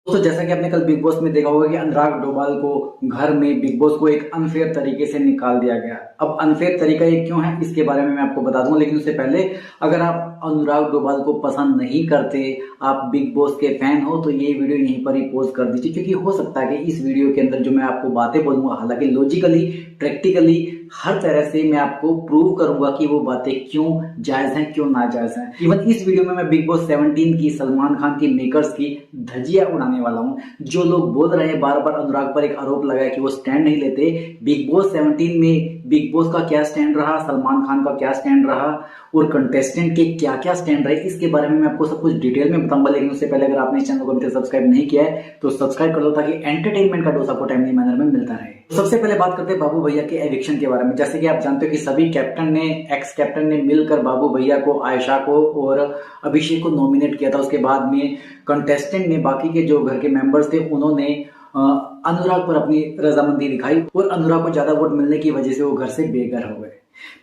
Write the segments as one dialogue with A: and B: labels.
A: तो जैसा कि आपने कल बिग बॉस में देखा होगा कि अनुराग डोभाल को घर में बिग बॉस को एक अनफेयर तरीके से निकाल दिया गया। अब अनफेयर तरीका ये क्यों है इसके बारे में मैं आपको बता दूंगा, लेकिन उससे पहले अगर आप अनुराग डोभाल को पसंद नहीं करते, आप बिग बॉस के फैन हो, तो ये वीडियो यहीं पर ही पॉज कर दीजिए, क्योंकि हो सकता है कि इस वीडियो के अंदर जो मैं आपको बातें बोलूंगा, हालांकि लॉजिकली प्रैक्टिकली हर तरह से मैं आपको प्रूव करूंगा कि वो बातें क्यों जायज हैं क्यों नाजायज हैं। इवन इस वीडियो में मैं बिग बॉस 17 की सलमान खान की मेकर्स की धज्जियां उड़ाने वाला हूं। जो लोग बोल रहे हैं बार बार अनुराग पर एक आरोप लगाया कि वो स्टैंड नहीं लेते, बिग बॉस 17 में बिग बॉस का क्या स्टैंड रहा, सलमान खान का क्या स्टैंड रहा और कंटेस्टेंट के क्या क्या स्टैंड रहे, इसके बारे में मैं आपको सब कुछ डिटेल में बताऊंगा। लेकिन उससे पहले अगर आपने इस चैनल को अभी तक सब्सक्राइब नहीं किया है तो सब्सक्राइब कर लो, ताकि एंटरटेनमेंट का डोज आपको टाइमली मैनर में मिलता रहे। सबसे पहले बात करते हैं बाबू भैया के एविक्शन के बारे में। जैसे कि आप जानते हो कि सभी कैप्टन ने, एक्स कैप्टन ने मिलकर बाबू भैया को, आयशा को और अभिषेक को नॉमिनेट किया था। उसके बाद में कंटेस्टेंट ने, बाकी के जो घर के मेंबर्स थे, उन्होंने अनुराग पर अपनी रजामंदी दिखाई और अनुराग को ज्यादा वोट मिलने की वजह से वो घर से बेघर हो गए।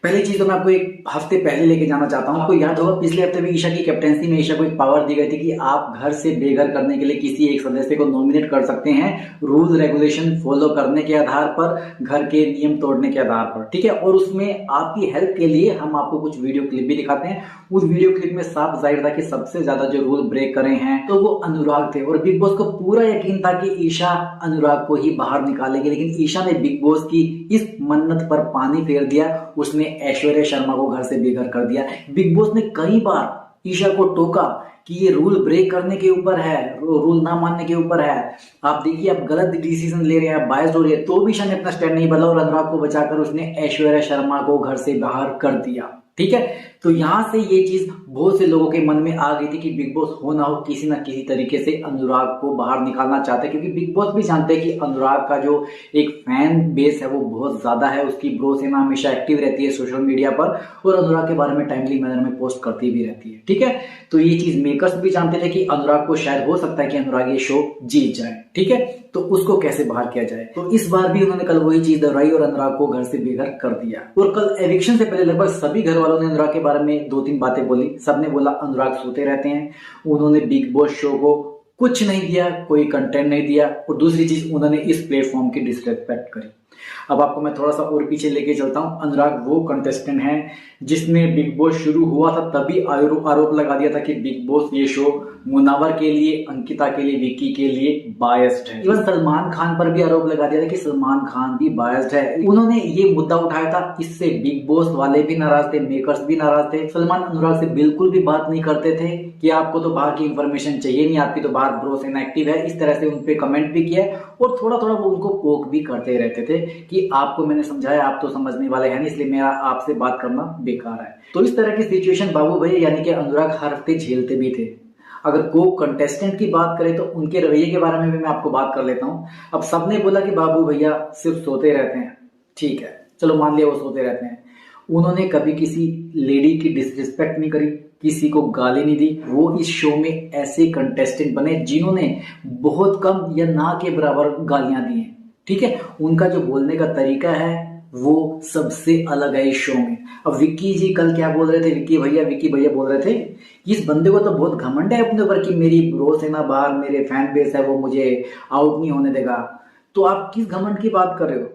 A: पहली चीज तो मैं आपको एक हफ्ते पहले लेके जाना चाहता हूं। आपको याद होगा पिछले हफ्ते में ईशा की कैप्टेंसी में ईशा को एक पावर दी गई थी कि आप घर से बेघर करने के लिए किसी एक सदस्य को नॉमिनेट कर सकते हैं, रूल रेगुलेशन फॉलो करने के आधार पर, घर के नियम तोड़ने के आधार पर, ठीक है। और उसमें आपकी हेल्प के लिए हम आपको कुछ वीडियो क्लिप भी दिखाते हैं। उस वीडियो क्लिप में साफ जाहिर था कि सबसे ज्यादा जो रूल ब्रेक करे हैं तो वो अनुराग थे, और बिग बॉस को पूरा यकीन था कि ईशा अनुराग को ही बाहर निकालेगी। लेकिन ईशा ने बिग बॉस की इस मन्नत पर पानी फेर दिया, उसने ऐश्वर्या शर्मा को घर से बेघर कर दिया। बिग बॉस ने कई बार ईशा को टोका कि ये रूल ब्रेक करने के ऊपर है, रूल ना मानने के ऊपर है, आप देखिए आप गलत डिसीजन ले रहे हैं, बायस्ड हो रही है। तो भी ईशा ने अपना स्टैंड नहीं बदला और अनुराग को बचाकर उसने ऐश्वर्या शर्मा को घर से बाहर कर दिया, ठीक है। तो यहां से ये चीज बहुत से लोगों के मन में आ गई थी कि बिग बॉस हो ना हो किसी ना किसी तरीके से अनुराग को बाहर निकालना चाहते हैं, क्योंकि बिग बॉस भी जानते हैं कि अनुराग का जो एक फैन बेस है वो बहुत ज्यादा है। उसकी ब्रो सेना हमेशा एक्टिव रहती है सोशल मीडिया पर और अनुराग के बारे में टाइमली मैनर में पोस्ट करती भी रहती है, ठीक है। तो ये चीज मेकर्स भी जानते थे कि अनुराग को शायद हो सकता है कि अनुराग ये शो जीत जाए, ठीक है। तो उसको कैसे बाहर किया जाए, तो इस बार भी उन्होंने कल वही चीज दोहराई और अनुराग को घर से बेघर कर दिया। और कल एविक्शन से पहले लगभग सभी घर वालों ने अनुराग के बारे में 2-3 बातें बोली। सबने बोला अनुराग सोते रहते हैं, उन्होंने बिग बॉस शो को कुछ नहीं दिया, कोई कंटेंट नहीं दिया, और दूसरी चीज उन्होंने इस प्लेटफॉर्म की डिसरेस्पेक्ट करी। अब आपको मैं थोड़ा सा और पीछे लेके चलता हूं। अनुराग वो कंटेस्टेंट है जिसने बिग बॉस शुरू हुआ था तभी आरोप लगा दिया था कि बिग बॉस ये शो मुनावर के लिए, अंकिता के लिए, विक्की के लिए बायस्ड है। इवन सलमान खान पर भी आरोप लगा दिया था कि सलमान खान भी बायस्ड है। उन्होंने ये मुद्दा उठाया था, इससे बिग बॉस वाले भी नाराज थे, मेकर्स भी नाराज थे। सलमान अनुराग से बिल्कुल भी बात नहीं करते थे कि आपको तो बाहर की इंफॉर्मेशन चाहिए नहीं, आपकी तो बाहर ब्रो सेना एक्टिव है। इस तरह से उनपे कमेंट भी किया और थोड़ा थोड़ा वो उनको पोक भी करते रहते थे कि आपको मैंने समझाया, आप तो समझने वाले हैं नहीं, इसलिए मेरा आपसे बात करना बेकार है। तो इस तरह की सिचुएशन बाबू भैया यानी कि अनुराग हर हफ्ते झेलते भी थे। अगर को कंटेस्टेंट की बात करें तो उनके रवैये के बारे में भी मैं आपको बात कर लेता हूं। अब सबने बोला कि बाबू भैया सिर्फ सोते रहते हैं, ठीक है, चलो मान लिया वो सोते रहते हैं। उन्होंने कभी किसी लेडी की डिसरिस्पेक्ट नहीं करी, किसी को गाली नहीं दी। वो इस शो में ऐसे कंटेस्टेंट बने जिन्होंने बहुत कम या ना के बराबर गालियां दी हैं, ठीक है। उनका जो बोलने का तरीका है वो सबसे अलग है इस शो में। अब विक्की जी कल क्या बोल रहे थे, विक्की भैया बोल रहे थे, इस बंदे को तो बहुत घमंड है अपने ऊपर कि मेरी ब्रो सेना बाहर, मेरे फैन बेस है वो मुझे आउट नहीं होने देगा। तो आप किस घमंड की बात कर रहे हो?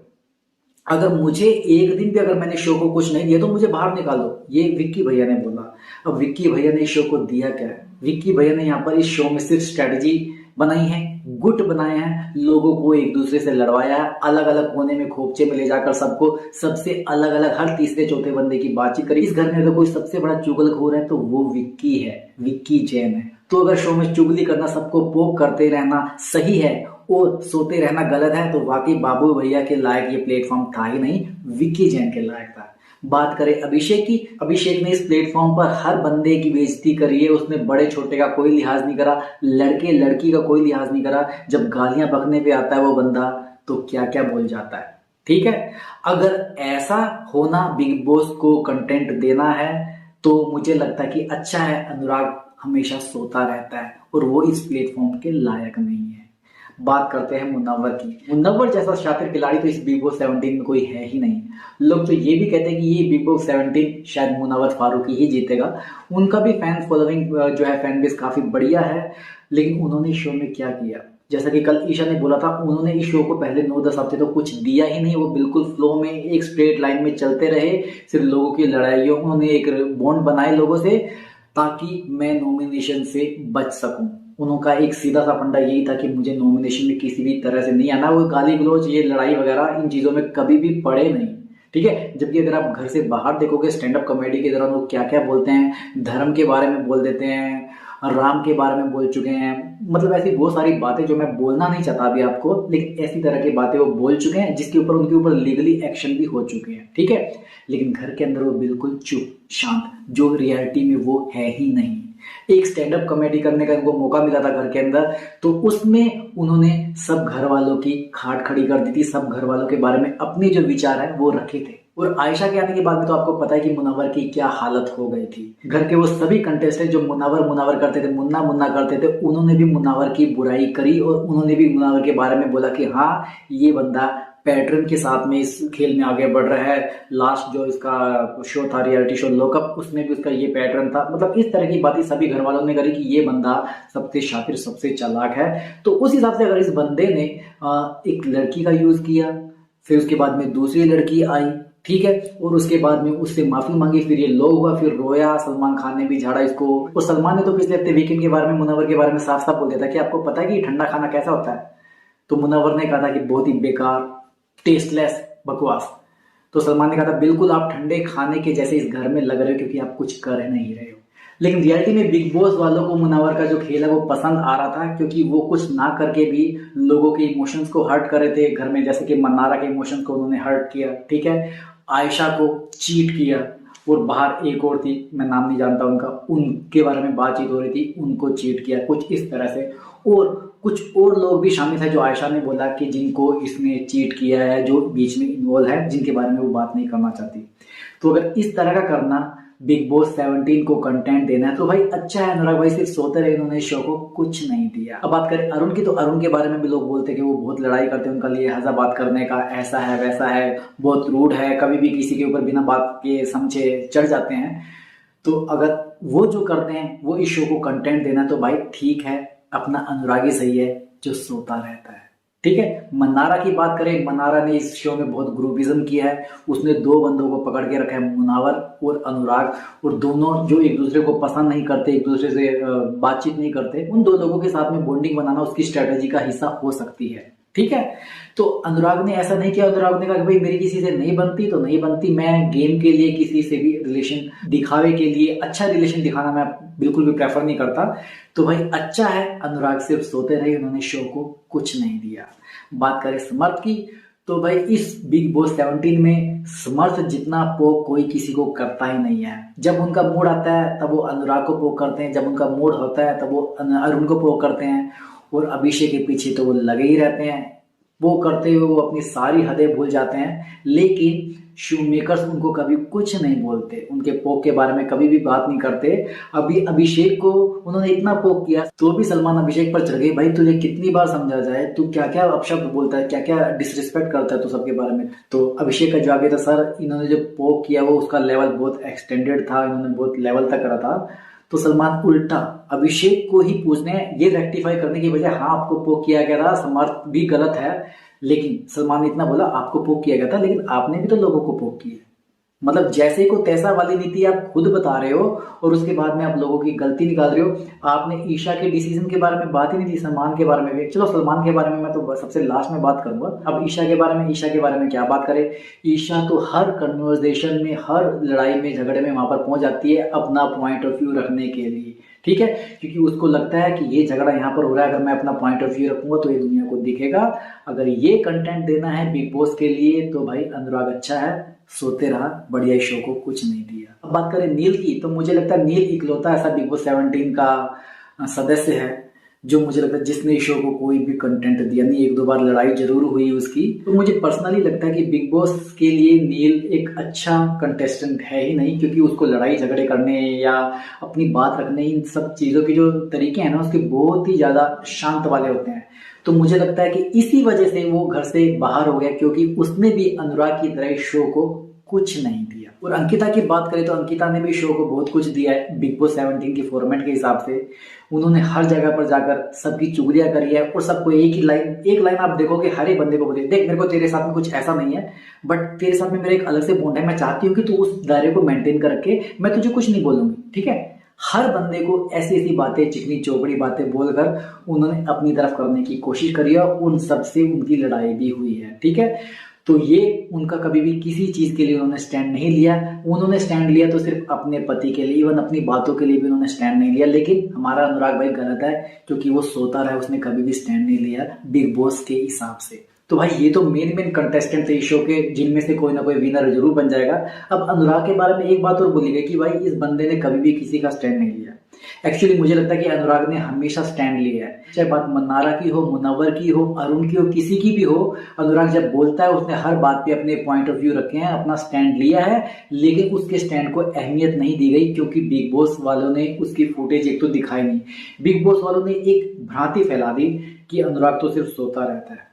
A: अगर मुझे एक दिन भी अगर मैंने शो को कुछ नहीं दिया तो मुझे बाहर निकालो, ये विक्की भैया ने बोला। अब विक्की भैया ने इस शो को दिया क्या है? विक्की भैया ने यहाँ पर इस शो में सिर्फ स्ट्रेटजी बनाई है, गुट बनाए हैं, लोगों को एक दूसरे से लड़वाया है, अलग अलग कोने में खोपचे में ले जाकर सबको सबसे अलग अलग हर तीसरे चौथे बंदे की बातचीत करी। इस घर में अगर कोई सबसे बड़ा चुगलखोर है तो वो विक्की है, विक्की जैन है। तो अगर शो में चुगली करना, सबको पोक करते रहना सही है और सोते रहना गलत है, तो वाकई बाबू भैया के लायक ये प्लेटफॉर्म था ही नहीं, विक्की जैन के लायक था। बात करें अभिषेक की, अभिषेक ने इस प्लेटफॉर्म पर हर बंदे की बेइज्जती करी है। उसने बड़े छोटे का कोई लिहाज नहीं करा, लड़के लड़की का कोई लिहाज नहीं करा। जब गालियां बकने पे आता है वो बंदा तो क्या क्या बोल जाता है, ठीक है। अगर ऐसा होना बिग बॉस को कंटेंट देना है तो मुझे लगता है कि अच्छा है अनुराग हमेशा सोता रहता है और वो इस प्लेटफॉर्म के लायक नहीं है। बात करते हैं मुनव्वर की। मुनव्वर जैसा शातिर खिलाड़ी तो इस बिग बॉस 17 में कोई है ही नहीं। लोग तो ये भी कहते हैं कि ये बिग बॉस 17 शायद मुनव्वर फारूकी ही जीतेगा। उनका भी फैन फॉलोइंग जो है, फैन बेस काफी बढ़िया है। लेकिन उन्होंने शो में क्या किया, जैसा कि कल ईशा ने बोला था, उन्होंने इस शो को पहले 9-10 हफ्ते तो कुछ दिया ही नहीं। वो बिल्कुल फ्लो में एक स्ट्रेट लाइन में चलते रहे, सिर्फ लोगों की लड़ाइयों, उन्होंने एक बॉन्ड बनाए लोगों से ताकि मैं नॉमिनेशन से बच सकूं। उनका एक सीधा सा फंडा यही था कि मुझे नॉमिनेशन में किसी भी तरह से नहीं आना। वो गाली गलौज, ये लड़ाई वगैरह इन चीजों में कभी भी पड़े नहीं, ठीक है। जबकि अगर आप घर से बाहर देखोगे स्टैंड अप कॉमेडी के दौरान वो क्या क्या बोलते हैं, धर्म के बारे में बोल देते हैं, राम के बारे में बोल चुके हैं, मतलब ऐसी बहुत सारी बातें जो मैं बोलना नहीं चाहता अभी आपको, लेकिन ऐसी तरह की बातें वो बोल चुके हैं जिसके ऊपर उनके ऊपर लीगली एक्शन भी हो चुके हैं, ठीक है। लेकिन घर के अंदर वो बिल्कुल चुप शांत, जो रियलिटी में वो है ही नहीं। एक स्टैंड अप कॉमेडी करने का उनको मौका मिला था घर के अंदर, तो उसमें उन्होंने सब घर वालों की खाट खड़ी कर दी थी, सब घर वालों के बारे में अपने जो विचार है वो रखे थे। और आयशा के आने के बाद में तो आपको पता है कि मुनव्वर की क्या हालत हो गई थी। घर के वो सभी कंटेस्टेंट जो मुनव्वर मुनव्वर करते थे, मुन्ना मुन्ना करते थे, उन्होंने भी मुनव्वर की बुराई करी और उन्होंने भी मुनव्वर के बारे में बोला कि हाँ ये बंदा पैटर्न के साथ में इस खेल में आगे बढ़ रहा है। लास्ट जो इसका शो था रियलिटी शो लॉकअप, उसमें भी उसका ये पैटर्न था। मतलब इस तरह की बातें सभी घर वालों ने करी कि ये बंदा सबसे शातिर सबसे चालाक है। तो उस हिसाब से अगर इस बंदे ने एक लड़की का यूज किया, फिर उसके बाद में दूसरी लड़की आई, ठीक है, और उसके बाद में उससे माफी मांगी, फिर ये लो हुआ, फिर रोया, सलमान खान ने भी झाड़ा इसको। और सलमान ने तो पिछले हफ्ते वीकेंड के बारे में मुनव्वर के बारे में साफ साफ बोल दिया था कि आपको पता है कि ठंडा खाना कैसा होता है। तो मुनव्वर ने कहा था कि बहुत ही बेकार, टेस्टलेस, बकवास। तो सलमान ने कहा था बिल्कुल आप ठंडे खाने के जैसे इस घर में लग रहे हो क्योंकि आप कुछ कर नहीं रहे हो। लेकिन रियलिटी में बिग बॉस वालों को मुनव्वर का जो खेल है वो पसंद आ रहा था, क्योंकि वो कुछ ना करके भी लोगों के इमोशंस को हर्ट कर रहे थे घर में। जैसे कि मन्नारा के इमोशंस को उन्होंने हर्ट किया, ठीक है, आयशा को चीट किया, और बाहर एक और थी, मैं नाम नहीं जानता उनका, उनके बारे में बातचीत हो रही थी, उनको चीट किया, कुछ इस तरह से। और कुछ और लोग भी शामिल थे जो आयशा ने बोला कि जिनको इसने चीट किया है, जो बीच में इन्वॉल्व है, जिनके बारे में वो बात नहीं करना चाहती। तो अगर इस तरह का करना, बिग बॉस 17 को कंटेंट देना है, तो भाई अच्छा है। अनुराग भाई सिर्फ सोते रहे, उन्होंने शो को कुछ नहीं दिया। अब बात करें अरुण की, तो अरुण के बारे में भी लोग बोलते हैं कि वो बहुत लड़ाई करते हैं, उनका लिए लिहाजा बात करने का, ऐसा है वैसा है, बहुत रूड है, कभी भी किसी के ऊपर बिना बात के समझे चढ़ जाते हैं। तो अगर वो जो करते हैं वो इस शो को कंटेंट देना, तो भाई ठीक है, अपना अनुराग ही सही है जो सोता रहता है, ठीक है। मन्नारा की बात करें, मन्नारा ने इस शो में बहुत ग्रुपिज्म किया है। उसने दो बंदों को पकड़ के रखा है, मुनव्वर और अनुराग, और दोनों जो एक दूसरे को पसंद नहीं करते, एक दूसरे से बातचीत नहीं करते, उन दो लोगों के साथ में बॉन्डिंग बनाना उसकी स्ट्रेटेजी का हिस्सा हो सकती है, ठीक है। तो अनुराग ने ऐसा नहीं किया। अनुराग ने कहा कि भाई मेरी किसी से नहीं बनती तो नहीं बनती, मैं गेम के लिए किसी से भी रिलेशन दिखावे के लिए, अच्छा रिलेशन दिखाना मैं बिल्कुल भी प्रेफर नहीं करता। तो भाई अच्छा है, अनुराग सिर्फ सोते रहे, उन्होंने शो को कुछ नहीं दिया। बात करें समर्थ की, तो भाई इस बिग बॉस 17 में समर्थ जितना पोक कोई किसी को करता ही नहीं है। जब उनका मूड आता है तब वो अनुराग को पोक करते हैं, जब उनका मूड होता है तब वो अरुण को पोक करते हैं, और अभिषेक के पीछे तो वो लगे ही रहते हैं। वो करते हुए वो अपनी सारी हदें भूल जाते हैं, लेकिन शो मेकर्स उनको कभी कुछ नहीं बोलते, उनके पोक के बारे में कभी भी बात नहीं करते। अभी अभिषेक को उन्होंने इतना पोक किया तो भी सलमान अभिषेक पर चढ़ गए। भाई तुझे कितनी बार समझा जाए, तू क्या क्या अपशब्द बोलता है, क्या क्या डिसरिस्पेक्ट करता है तू सबके बारे में। तो अभिषेक का जवाब ये था, सर इन्होंने जो पोक किया वो उसका लेवल बहुत एक्सटेंडेड था, इन्होंने बहुत लेवल तक करा था। तो सलमान उल्टा अभिषेक को ही पूछने, ये रेक्टिफाई करने की बजाय, हाँ आपको पोक किया गया था, समर्थ भी गलत है, लेकिन सलमान ने इतना बोला आपको पोक किया गया था, लेकिन आपने भी तो लोगों को पोक किया। मतलब जैसे को तैसा वाली नीति आप खुद बता रहे हो, और उसके बाद में आप लोगों की गलती निकाल रहे हो। आपने ईशा के डिसीजन के बारे में बात ही नहीं की, सलमान के बारे में भी। चलो सलमान के बारे में मैं तो सबसे लास्ट में बात करूंगा। अब ईशा के बारे में क्या बात करें। ईशा तो हर कन्वर्सेशन में, हर लड़ाई में, झगड़े में वहां पर पहुंच जाती है अपना पॉइंट ऑफ व्यू रखने के लिए, ठीक है, क्योंकि उसको लगता है कि ये झगड़ा यहाँ पर हो रहा है, अगर मैं अपना पॉइंट ऑफ व्यू रखूंगा तो ये दुनिया को दिखेगा। अगर ये कंटेंट देना है बिग बॉस के लिए तो भाई अनुराग अच्छा है, सोते रहा, बढ़िया शो को कुछ नहीं दिया। अब बात करें नील की, तो मुझे लगता है नील इकलौता ऐसा बिग बॉस 17 का सदस्य है जो मुझे लगता है जिसने इस शो को कोई भी कंटेंट दिया नहीं। एक दो बार लड़ाई जरूर हुई उसकी। तो मुझे पर्सनली लगता है कि बिग बॉस के लिए नील एक अच्छा कंटेस्टेंट है ही नहीं, क्योंकि उसको लड़ाई झगड़े करने या अपनी बात रखने, इन सब चीजों के जो तरीके हैं ना उसके बहुत ही ज्यादा शांत वाले होते हैं। तो मुझे लगता है कि इसी वजह से वो घर से बाहर हो गया, क्योंकि उसने भी अनुराग की तरह शो को कुछ नहीं दिया। और अंकिता की बात करें तो अंकिता ने भी शो को बहुत कुछ दिया है बिग बॉस 17 की फॉर्मेट के हिसाब से। उन्होंने हर जगह पर जाकर सबकी चुगलियां करी है और सबको एक लाइन आप देखोगे हर एक बंदे को बोले, देख मेरे को तेरे साथ में कुछ ऐसा नहीं है, बट तेरे साथ में मेरा एक अलग से बॉन्ड है, मैं चाहती हूँ कि तू उस दायरे को मेंटेन कर रखे, मैं तुझे कुछ नहीं बोलूंगी, ठीक है। हर बंदे को ऐसी ऐसी बातें, चिकनी चौपड़ी बातें बोलकर उन्होंने अपनी तरफ करने की कोशिश करी है, उन सबसे उनकी लड़ाई भी हुई है, ठीक है। तो ये उनका कभी भी किसी चीज के लिए उन्होंने स्टैंड नहीं लिया। उन्होंने स्टैंड लिया तो सिर्फ अपने पति के लिए, इवन अपनी बातों के लिए भी उन्होंने स्टैंड नहीं लिया। लेकिन हमारा अनुराग भाई गलत है क्योंकि वो सोता रहा, उसने कभी भी स्टैंड नहीं लिया बिग बॉस के हिसाब से। तो भाई ये तो मेन कंटेस्टेंट थे इस शो के, जिनमें से कोई ना कोई विनर जरूर बन जाएगा। अब अनुराग के बारे में एक बात और बोली गई कि भाई इस बंदे ने कभी भी किसी का स्टैंड नहीं लिया। एक्चुअली मुझे लगता है कि अनुराग ने हमेशा स्टैंड लिया है, चाहे बात मन्नारा की हो, मुनव्वर की हो, अरुण की हो, किसी की भी हो। अनुराग जब बोलता है उसने हर बात पे अपने पॉइंट ऑफ व्यू रखे हैं, अपना स्टैंड लिया है, लेकिन उसके स्टैंड को अहमियत नहीं दी गई क्योंकि बिग बॉस वालों ने उसकी फुटेज एक तो दिखाई नहीं। बिग बॉस वालों ने एक भ्रांति फैला दी कि अनुराग तो सिर्फ सोता रहता है।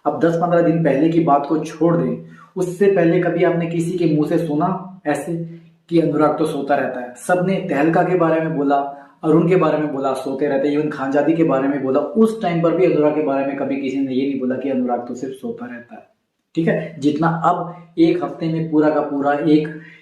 A: अब 10-15 दिन पहले की बात को छोड़ दें, उससे पहले कभी आपने किसी के मुंह से सुना ऐसे कि अनुराग तो सोता रहता है? सबने तहलका के बारे में बोला, अरुण के बारे में बोला सोते रहते, इवन खानजादी के बारे में बोला। उस टाइम पर भी अनुराग के बारे में कभी किसी ने ये नहीं बोला कि अनुराग तो सिर्फ सोता रहता है, ठीक है। जितना अब एक हफ्ते में पूरा का पूरा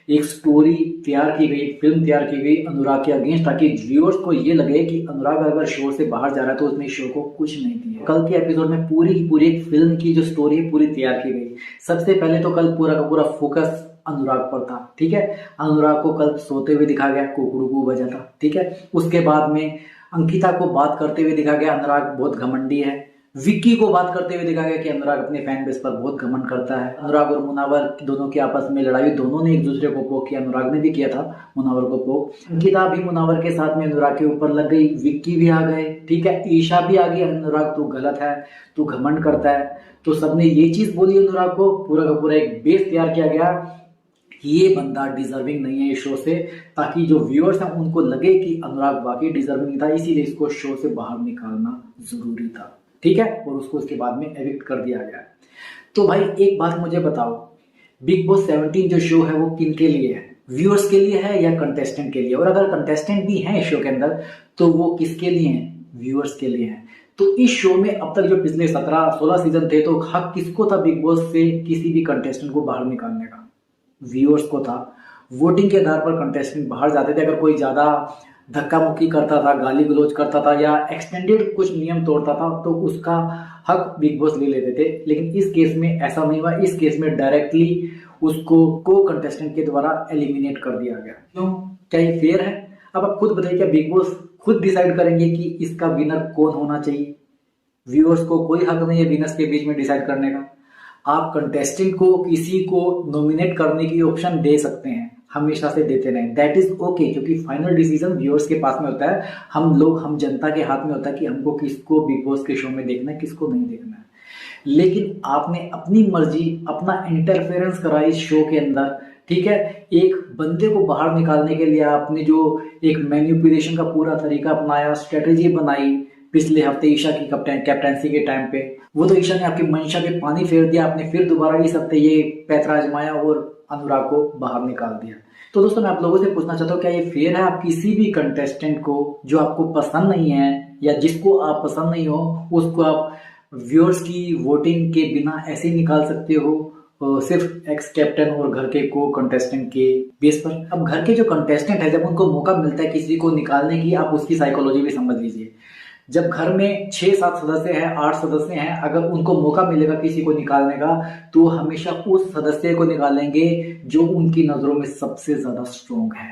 A: एक स्टोरी तैयार की गई, फिल्म तैयार की गई अनुराग के अगेंस्ट, ताकि व्यूअर्स को ये लगे कि अनुराग अगर शो से बाहर जा रहा है तो उसने शो को कुछ नहीं दिया। कल के एपिसोड में पूरी की पूरी एक फिल्म की जो स्टोरी है पूरी तैयार की गई। सबसे पहले तो कल पूरा का पूरा फोकस अनुराग पर था, ठीक है। अनुराग को कल सोते हुए दिखा गया, कुकड़ू बजा था, ठीक है। उसके बाद में अंकिता को बात करते हुए दिखा गया, अनुराग बहुत घमंडी है। विक्की को बात करते हुए दिखा गया कि अनुराग अपने फैन बेस पर बहुत घमंड करता है। अनुराग और मुनव्वर दोनों की आपस में लड़ाई, दोनों ने एक दूसरे को पोक किया, अनुराग ने भी किया था मुनव्वर को पोक। अंकिता भी मुनव्वर के साथ में अनुराग के ऊपर लग गई, विक्की भी आ गए, ठीक है, ईशा भी आ गई, अनुराग तू गलत है, तू घमंड करता है। तो सबने ये चीज बोली अनुराग को, पूरा का पूरा एक बेस तैयार किया गया। ये बंदा डिजर्विंग नहीं है इस शो से, ताकि जो व्यूअर्स हैं उनको लगे कि अनुराग वाकई डिजर्विंग था, इसीलिए इसको शो से बाहर निकालना जरूरी था, ठीक है। और उसको उसके बाद में एविक्ट कर दिया गया। तो भाई एक बात मुझे बताओ, बिग बॉस 17 जो शो है वो किन के लिए है? व्यूअर्स के लिए है या कंटेस्टेंट के लिए? और अगर कंटेस्टेंट भी हैं इस शो के अंदर तो वो किसके लिए हैं? व्यूअर्स के लिए हैं। तो इस शो में अब तक जो पिछले 17-16 सीजन थे, तो हक किसको था बिग बॉस से किसी भी कंटेस्टेंट को बाहर निकालने का? व्यूअर्स को था। वोटिंग के आधार पर कंटेस्टेंट बाहर जाते थे। अगर कोई ज्यादा धक्का मुक्की करता था, गाली गलौज करता था या एक्सटेंडेड कुछ नियम तोड़ता था तो उसका हक बिग बॉस ले लेते थे। लेकिन इस केस में ऐसा नहीं हुआ। इस केस में डायरेक्टली उसको को कंटेस्टेंट के द्वारा एलिमिनेट कर दिया गया। क्यों? क्या ये फेयर है? अब आप खुद बताइए, क्या बिग बॉस खुद डिसाइड करेंगे कि इसका विनर कौन होना चाहिए? व्यूअर्स को कोई हक नहीं है विनर्स के बीच में डिसाइड करने का। आप कंटेस्टेंट को किसी को नॉमिनेट करने की ऑप्शन दे सकते हैं, हमेशा से देते रहें, दैट इज ओके, क्योंकि फाइनल डिसीजन व्यूअर्स के पास में होता है। हम जनता के हाथ में होता है कि हमको किसको बिग बॉस के शो में देखना है, किसको नहीं देखना है। लेकिन आपने अपनी मर्जी, अपना इंटरफेरेंस करा इस शो के अंदर, ठीक है। एक बंदे को बाहर निकालने के लिए आपने जो एक मैनिपुलेशन का पूरा तरीका अपनाया, स्ट्रेटेजी बनाई पिछले हफ्ते ईशा की कैप्टेंसी के टाइम पे, वो तो ईशा ने आपकी मंशा पे पानी फेर दिया। आपने फिर दोबारा इस हफ्ते ये पैतरा आजमाया और अनुराग को बाहर निकाल दिया। तो दोस्तों मैं आप लोगों से पूछना चाहता हूँ, क्या ये फेयर है? आप किसी भी कंटेस्टेंट को जो आपको पसंद नहीं है या जिसको आप पसंद नहीं हो, उसको आप व्यूअर्स की वोटिंग के बिना ऐसे ही निकाल सकते हो, सिर्फ एक्स कैप्टन और घर के को कंटेस्टेंट के बेस पर? अब घर के जो कंटेस्टेंट है, जब उनको मौका मिलता है किसी को निकालने की, आप उसकी साइकोलॉजी भी समझ लीजिए। जब घर में 6-7 सदस्य हैं, 8 सदस्य हैं, अगर उनको मौका मिलेगा किसी को निकालने का तो हमेशा उस सदस्य को निकालेंगे जो उनकी नजरों में सबसे ज्यादा स्ट्रोंग है।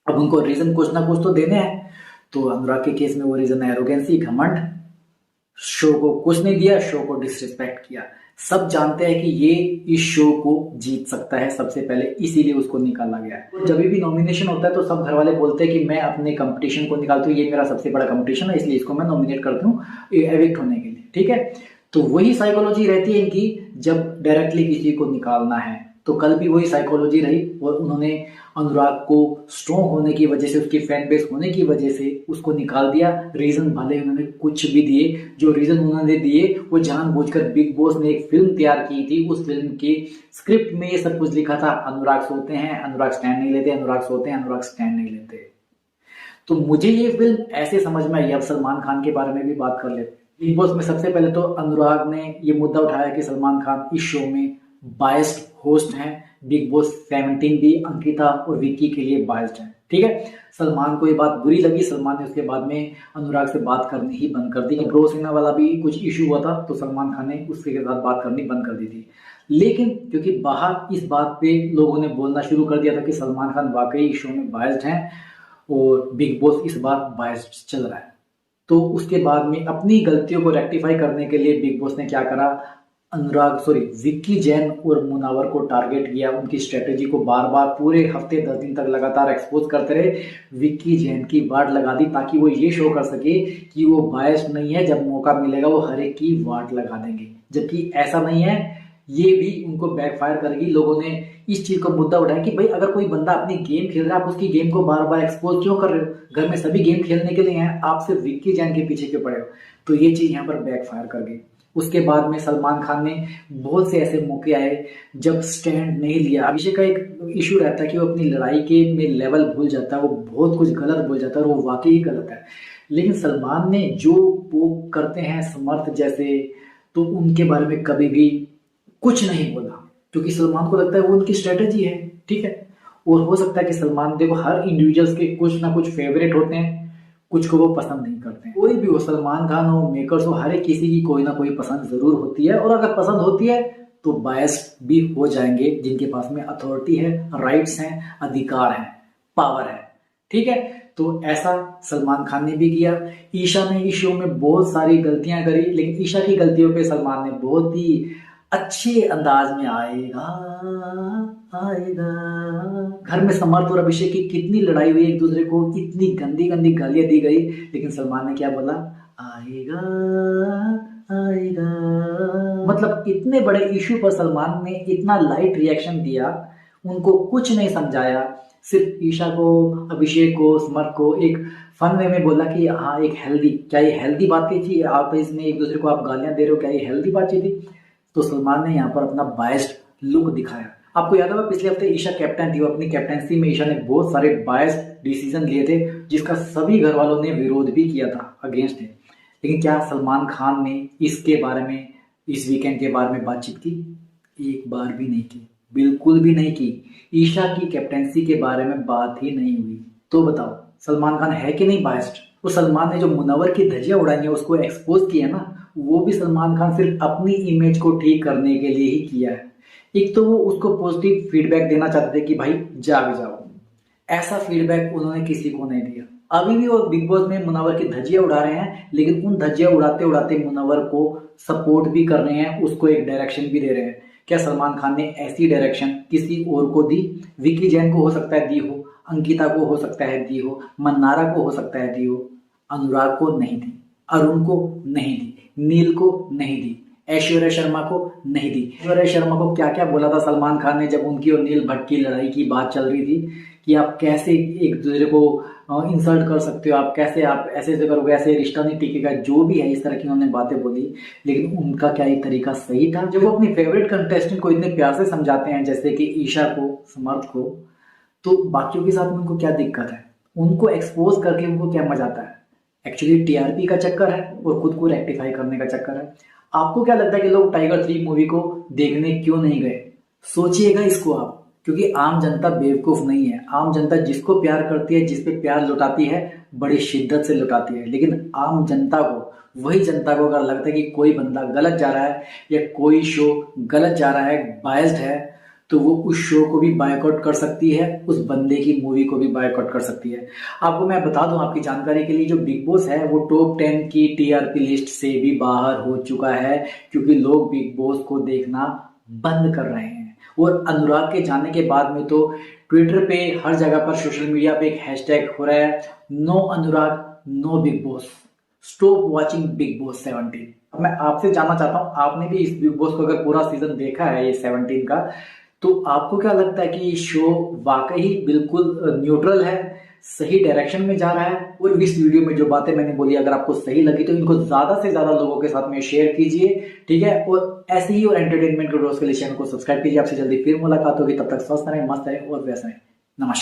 A: अब उनको रीजन कुछ ना कुछ तो देने हैं, तो अनुराग के केस में वो रीजन है एरोगेंसी, घमंड। शो को कुछ नहीं दिया, शो को डिसरिस्पेक्ट किया। सब जानते हैं कि ये इस शो को जीत सकता है सबसे पहले, इसीलिए उसको निकाला गया है। जब भी नॉमिनेशन होता है तो सब घर वाले बोलते हैं कि मैं अपने कंपटीशन को निकालता हूँ, ये मेरा सबसे बड़ा कंपटीशन है, इसलिए इसको मैं नॉमिनेट करती हूँ एविक्ट होने के लिए, ठीक है। तो वही साइकोलॉजी रहती है इनकी जब डायरेक्टली किसी को निकालना है। तो कल भी वही साइकोलॉजी रही और उन्होंने अनुराग को स्ट्रॉन्ग होने की वजह से, उसकी फैन बेस होने की वजह से उसको निकाल दिया। रीजन भले उन्होंने कुछ भी दिए, जो रीजन उन्होंने दिए वो जानबूझकर बिग बॉस ने एक फिल्म तैयार की थी, उस फिल्म के स्क्रिप्ट में ये सब कुछ लिखा था, अनुराग सोते हैं, अनुराग स्टैंड नहीं लेते, अनुराग सोते हैं, अनुराग स्टैंड नहीं लेते। तो मुझे ये फिल्म ऐसे समझ में आई। अब सलमान खान के बारे में भी बात कर लेते हैं। बिग बॉस में सबसे पहले तो अनुराग ने ये मुद्दा उठाया कि सलमान खान इस शो में बायस्ड होस्ट हैं। बिग बॉस 17 भी अंकिता और विक्की के लिए बायस्ड है। ठीक है, सलमान को ये बात बुरी लगी। सलमान ने उसके बाद में अनुराग से बात करनी ही बंद कर दी। ब्रो सिन्हा वाला भी कुछ इशू हुआ था तो सलमान खान ने उसके साथ बात करनी बंद कर दी थी। लेकिन क्योंकि बाहर इस बात पे लोगों ने बोलना शुरू कर दिया था कि सलमान खान वाकई इस शो में बायस्ड हैं और बिग बॉस इस बार बायस्ड चल रहा है, तो उसके बाद में अपनी गलतियों को रेक्टिफाई करने के लिए बिग बॉस ने क्या करा, विक्की जैन और मुनावर को टारगेट किया। उनकी स्ट्रेटेजी को बार बार पूरे हफ्ते 10 दिन तक लगातार एक्सपोज करते रहे। विक्की जैन की वार्ड लगा दी ताकि वो ये शो कर सके कि वो बायस्ड नहीं है, जब मौका मिलेगा वो हर एक की वार्ड लगा देंगे, जबकि ऐसा नहीं है। ये भी उनको बैकफायर करेगी। लोगों ने इस चीज को मुद्दा उठाया कि भाई अगर कोई बंदा अपनी गेम खेल रहा है, आप उसकी गेम को बार बार एक्सपोज क्यों कर रहे हो? घर में सभी गेम खेलने के लिए हैं, आप सिर्फ विक्की जैन के पीछे क्यों पड़े हो? तो ये चीज यहाँ पर बैकफायर कर गई। उसके बाद में सलमान खान ने बहुत से ऐसे मौके आए जब स्टैंड नहीं लिया। अभिषेक का एक इशू रहता है कि वो अपनी लड़ाई के में लेवल भूल जाता है, वो बहुत कुछ गलत बोल जाता है और वो वाकई गलत है। लेकिन सलमान ने जो वो करते हैं समर्थ जैसे, तो उनके बारे में कभी भी कुछ नहीं बोला, क्योंकि सलमान को लगता है वो उनकी स्ट्रेटेजी है। ठीक है, और हो सकता है कि सलमान, देखो हर इंडिविजुअल्स के कुछ ना कुछ फेवरेट होते हैं, कुछ को वो पसंद नहीं करते हैं। कोई भी हो, सलमान खान हो, मेकर्स हो, हर एक किसी की कोई ना कोई पसंद जरूर होती है। और अगर पसंद होती है तो बायस्ड भी हो जाएंगे जिनके पास में अथॉरिटी है, राइट्स हैं, अधिकार है, पावर है। ठीक है, तो ऐसा सलमान खान ने भी किया। ईशा ने इस शो में बहुत सारी गलतियां करी, लेकिन ईशा की गलतियों पे सलमान ने बहुत ही अच्छे अंदाज में आएगा आएगा। घर में समर्थ और अभिषेक की कितनी लड़ाई हुई, एक दूसरे को इतनी गंदी गंदी गालियां दी गई, लेकिन सलमान ने क्या बोला, आएगा आएगा। मतलब इतने बड़े इशू पर सलमान ने इतना लाइट रिएक्शन दिया, उनको कुछ नहीं समझाया, सिर्फ ईशा को, अभिषेक को, समर्थ को एक फन वे में बोला कि हाँ एक हेल्दी, क्या ये हेल्दी बातें थी? आप इसमें एक दूसरे को आप गालियां दे रहे हो, क्या ये हेल्दी बातें थी? तो सलमान ने यहाँ पर अपना बायस्ड लुक दिखाया। आपको याद होगा पिछले हफ्ते ईशा कैप्टन थी, वो अपनी कैप्टनसी में ईशा ने बहुत सारे बायस्ड डिसीजन लिए थे जिसका सभी घर वालों ने विरोध भी किया था, अगेंस्ट थे। लेकिन क्या सलमान खान ने इसके बारे में, इस वीकेंड के बारे में बातचीत की? एक बार भी नहीं की, बिल्कुल भी नहीं की। ईशा की कैप्टनसी के बारे में बात ही नहीं हुई। तो बताओ सलमान खान है कि नहीं बायस्ड? वो सलमान ने जो मुनव्वर की धज्जियां उड़ाई है, उसको एक्सपोज किया ना, वो भी सलमान खान सिर्फ अपनी इमेज को ठीक करने के लिए ही किया है। एक तो वो उसको पॉजिटिव फीडबैक देना चाहते थे कि भाई जाग जाओ, ऐसा फीडबैक उन्होंने किसी को नहीं दिया। अभी भी वो बिग बॉस में मुनव्वर की धज्जियां उड़ा रहे हैं, लेकिन उन धज्जियां उड़ाते उड़ाते मुनव्वर को सपोर्ट भी कर रहे हैं, उसको एक डायरेक्शन भी दे रहे हैं। क्या सलमान खान ने ऐसी डायरेक्शन किसी और को दी? विक्की जैन को हो सकता है दी हो, अंकिता को हो सकता है दी हो, मन्नारा को हो सकता है दी हो, अनुराग को नहीं दी, अरुण को नहीं दी, नील को नहीं दी, ऐश्वर्या शर्मा को नहीं दी। ऐश्वर्या शर्मा को क्या क्या बोला था सलमान खान ने जब उनकी और नील भट्ट की लड़ाई की बात चल रही थी कि आप कैसे एक दूसरे को इंसल्ट कर सकते हो, आप कैसे, आप ऐसे ऐसे करोगे, ऐसे रिश्ता नहीं टिकेगा, जो भी है इस तरह की उन्होंने बातें बोली। लेकिन उनका क्या एक तरीका सही था? जब वो अपनी फेवरेट कंटेस्टेंट को इतने प्यार से समझाते हैं जैसे कि ईशा को, समर्थ को, तो बाकियों के साथ में उनको क्या दिक्कत है? उनको एक्सपोज करके उनको क्या मजा आता है? एक्चुअली टीआरपी का चक्कर है और खुद को रेक्टिफाई करने का चक्कर है। आपको क्या लगता है कि लोग टाइगर 3 मूवी को देखने क्यों नहीं गए? सोचिएगा इसको आप, क्योंकि आम जनता बेवकूफ नहीं है। आम जनता जिसको प्यार करती है, जिस पे प्यार लुटाती है, बड़ी शिद्दत से लुटाती है। लेकिन आम जनता को, वही जनता को अगर लगता है कि कोई बंदा गलत जा रहा है या कोई शो गलत जा रहा है, बायस्ड है, तो वो उस शो को भी बायकॉट कर सकती है, उस बंदे की मूवी को भी बायकॉट कर सकती है। आपको मैं बता दूं आपकी जानकारी के लिए, जो बिग बॉस है वो टॉप 10 की टीआरपी लिस्ट से भी बाहर हो चुका है, क्योंकि लोग बिग बॉस को देखना बंद कर रहे हैं। और अनुराग के जाने के बाद में तो ट्विटर पे, हर जगह पर, सोशल मीडिया पे एक हैशटैग हो रहा है, no Anurag no Bigg Boss, stop watching Bigg Boss 17। अब मैं आपसे जानना चाहता हूं, आपने भी इस बिग बॉस को अगर पूरा सीजन देखा है ये 17 का, तो आपको क्या लगता है कि ये शो वाकई बिल्कुल न्यूट्रल है, सही डायरेक्शन में जा रहा है? और इस वीडियो में जो बातें मैंने बोली अगर आपको सही लगी तो इनको ज्यादा से ज्यादा लोगों के साथ में शेयर कीजिए, ठीक है। और ऐसे ही और एंटरटेनमेंट वीडियोस के लिए चैनल को सब्सक्राइब कीजिए। आपसे जल्दी फिर मुलाकात होगी, तब तक स्वस्थ रहें, मस्त रहें और व्यस्त रहें। नमस्कार।